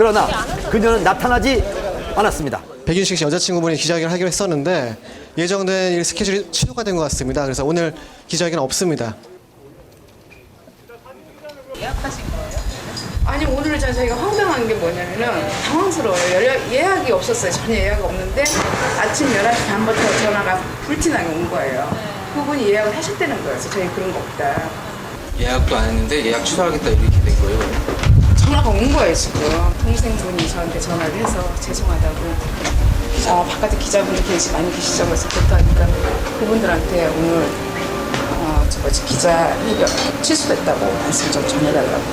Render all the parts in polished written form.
그러나 그녀는 나타나지 않았습니다. 백윤식 씨 여자친구분이 기자회견을 하기로 했었는데 예정된 일 스케줄이 취소가 된 것 같습니다. 그래서 오늘 기자회견은 없습니다. 예약하신 거예요? 아니 오늘 저희가 황당한 게 뭐냐면은 당황스러워요. 예약이 없었어요. 전혀 예약이 없는데 아침 11시 반부터 전화가 불티나게 온 거예요. 그분이 예약을 하셨다는 거예요. 그래서 저희 그런 거 없다. 예약도 안 했는데 예약 취소하겠다 이렇게 된 거예요. 전화가 온 거예요 지금. 동생분이 저한테 전화를 해서 죄송하다고. 바깥에 기자분들 많이 계시죠. 그래서 그렇다니까 그분들한테 오늘 기자회견 취소됐다고 말씀 좀 전해달라고.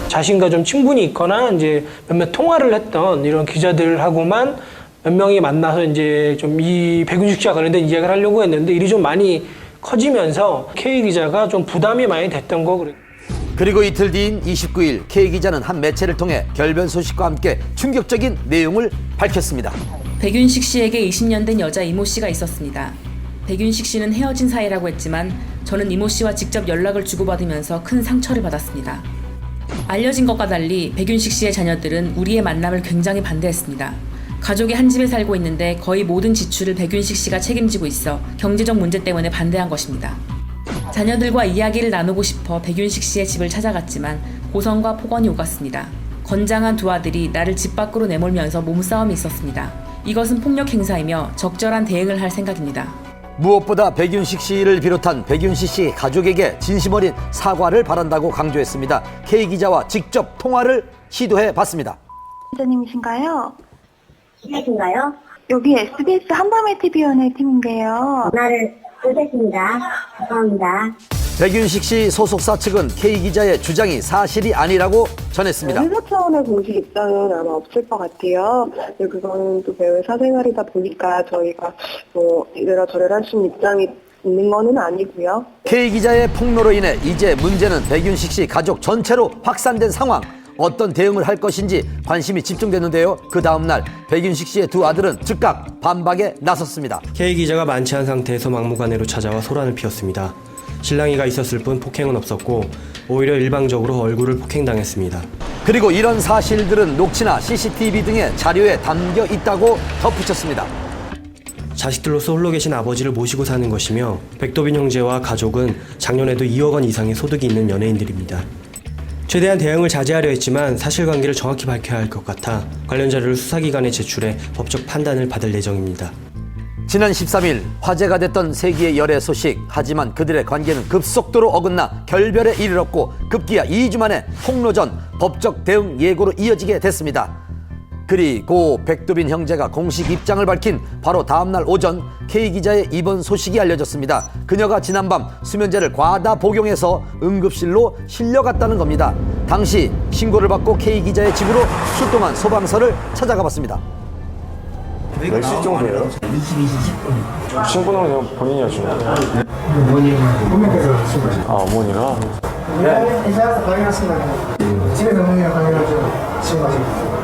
자신과 좀 친분이 있거나 이제 몇몇 통화를 했던 이런 기자들하고만 몇 명이 만나서 이제 좀 이 백윤식 씨와 관련된 이야기를 하려고 했는데 일이 좀 많이 커지면서 K 기자가 좀 부담이 많이 됐던 거 그래요. 그리고 이틀 뒤인 29일 K 기자는 한 매체를 통해 결별 소식과 함께 충격적인 내용을 밝혔습니다. 백윤식 씨에게 20년 된 여자 이모 씨가 있었습니다. 백윤식 씨는 헤어진 사이라고 했지만 저는 이모 씨와 직접 연락을 주고받으면서 큰 상처를 받았습니다. 알려진 것과 달리 백윤식 씨의 자녀들은 우리의 만남을 굉장히 반대했습니다. 가족이 한 집에 살고 있는데 거의 모든 지출을 백윤식 씨가 책임지고 있어 경제적 문제 때문에 반대한 것입니다. 자녀들과 이야기를 나누고 싶어 백윤식 씨의 집을 찾아갔지만 고성과 폭언이 오갔습니다. 건장한 두 아들이 나를 집 밖으로 내몰면서 몸싸움이 있었습니다. 이것은 폭력 행사이며 적절한 대응을 할 생각입니다. 무엇보다 백윤식 씨를 비롯한 백윤식 씨 가족에게 진심 어린 사과를 바란다고 강조했습니다. K 기자와 직접 통화를 시도해 봤습니다. 기자님이신가요? 기자신가요? 여기 SBS 한밤의 TV연예 팀인데요. 전화를 못했습니다. 죄송합니다. 백윤식 씨 소속사 측은 K 기자의 주장이 사실이 아니라고 전했습니다. 회사 차원의 공식 입장은 아마 없을 것 같아요. 근데 그거는 또 배우의 사생활이다 보니까 저희가 뭐 이래라 저래라 할 수 있는 입장이 있는 거는 아니고요. K 기자의 폭로로 인해 이제 문제는 백윤식 씨 가족 전체로 확산된 상황. 어떤 대응을 할 것인지 관심이 집중됐는데요. 그 다음 날 백윤식 씨의 두 아들은 즉각 반박에 나섰습니다. K 기자가 만취한 상태에서 막무가내로 찾아와 소란을 피웠습니다. 신랑이가 있었을 뿐 폭행은 없었고 오히려 일방적으로 얼굴을 폭행당했습니다. 그리고 이런 사실들은 녹취나 CCTV 등의 자료에 담겨 있다고 덧붙였습니다. 자식들로서 홀로 계신 아버지를 모시고 사는 것이며 백도빈 형제와 가족은 작년에도 2억 원 이상의 소득이 있는 연예인들입니다. 최대한 대응을 자제하려 했지만 사실관계를 정확히 밝혀야 할 것 같아 관련 자료를 수사기관에 제출해 법적 판단을 받을 예정입니다. 지난 13일 화제가 됐던 세기의 열애 소식. 하지만 그들의 관계는 급속도로 어긋나 결별에 이르렀고 급기야 2주 만에 폭로전 법적 대응 예고로 이어지게 됐습니다. 그리고 백도빈 형제가 공식 입장을 밝힌 바로 다음날 오전 K기자의 입원 소식이 알려졌습니다. 그녀가 지난밤 수면제를 과다 복용해서 응급실로 실려갔다는 겁니다. 당시 신고를 받고 K기자의 집으로 출동한 소방서를 찾아가 봤습니다. 몇 시 정도예요? 22시 10분. 신고는 그냥 본인이 하신 거예요? 어머니께서 신고하셨어요. 아, 어머니가? 네. 이사해서 강의하신다고. 집에서 어머니랑 강의하셔서 신고하셨어요.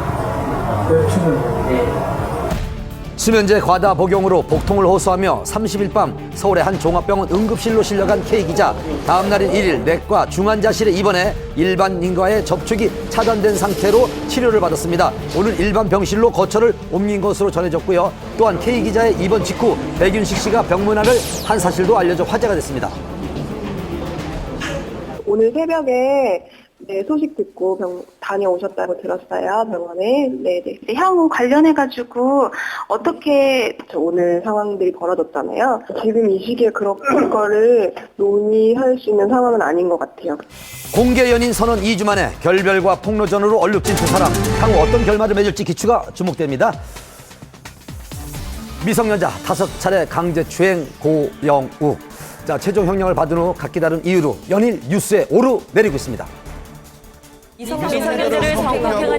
수면제 과다 복용으로 복통을 호소하며 30일 밤 서울의 한 종합병원 응급실로 실려간 K기자. 다음 날인 1일 내과 중환자실에 입원해 일반인과의 접촉이 차단된 상태로 치료를 받았습니다. 오늘 일반 병실로 거처를 옮긴 것으로 전해졌고요. 또한 K기자의 입원 직후 백윤식 씨가 병문안을 한 사실도 알려져 화제가 됐습니다. 오늘 새벽에 소식 듣고 다녀오셨다고 들었어요, 병원에. 네네. 향후 관련해가지고 어떻게 오늘 상황들이 벌어졌잖아요. 지금 이 시기에 그런 거를 논의할 수 있는 상황은 아닌 것 같아요. 공개 연인 선언 2주 만에 결별과 폭로전으로 얼룩진 두 사람. 향후 어떤 결말을 맺을지 기추가 주목됩니다. 미성년자 5차례 강제추행 고영욱. 자, 최종 형량을 받은 후 각기 다른 이유로 연일 뉴스에 오르내리고 있습니다.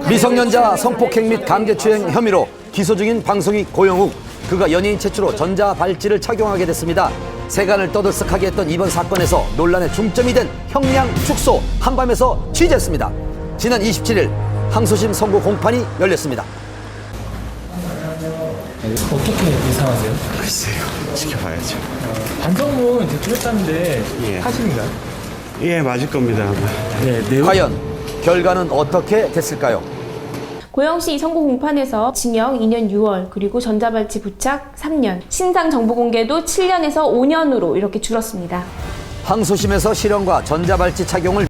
미성년자 성폭행 및 강제추행 혐의로 기소 중인 방송인 고영욱. 그가 연예인 최초로 전자발찌를 착용하게 됐습니다. 세간을 떠들썩하게 했던 이번 사건에서 논란의 중점이 된 형량 축소 한밤에서 취재했습니다. 지난 27일 항소심 선고 공판이 열렸습니다. 어떻게 예상하세요? 글쎄요, 지켜봐야죠. 반성문 제출했다는데 사실인가요? 예, 맞을 겁니다. 아마. 네, 과연 결과는 어떻게 됐을까요? 고영시 선고 공판에서 징역 2년 6월, 그리고 전자발찌 부착 3년, 신상 정보 공개도 7년에서 5년으로 이렇게 줄었습니다. 항소심에서 실형과 전자발찌 착용을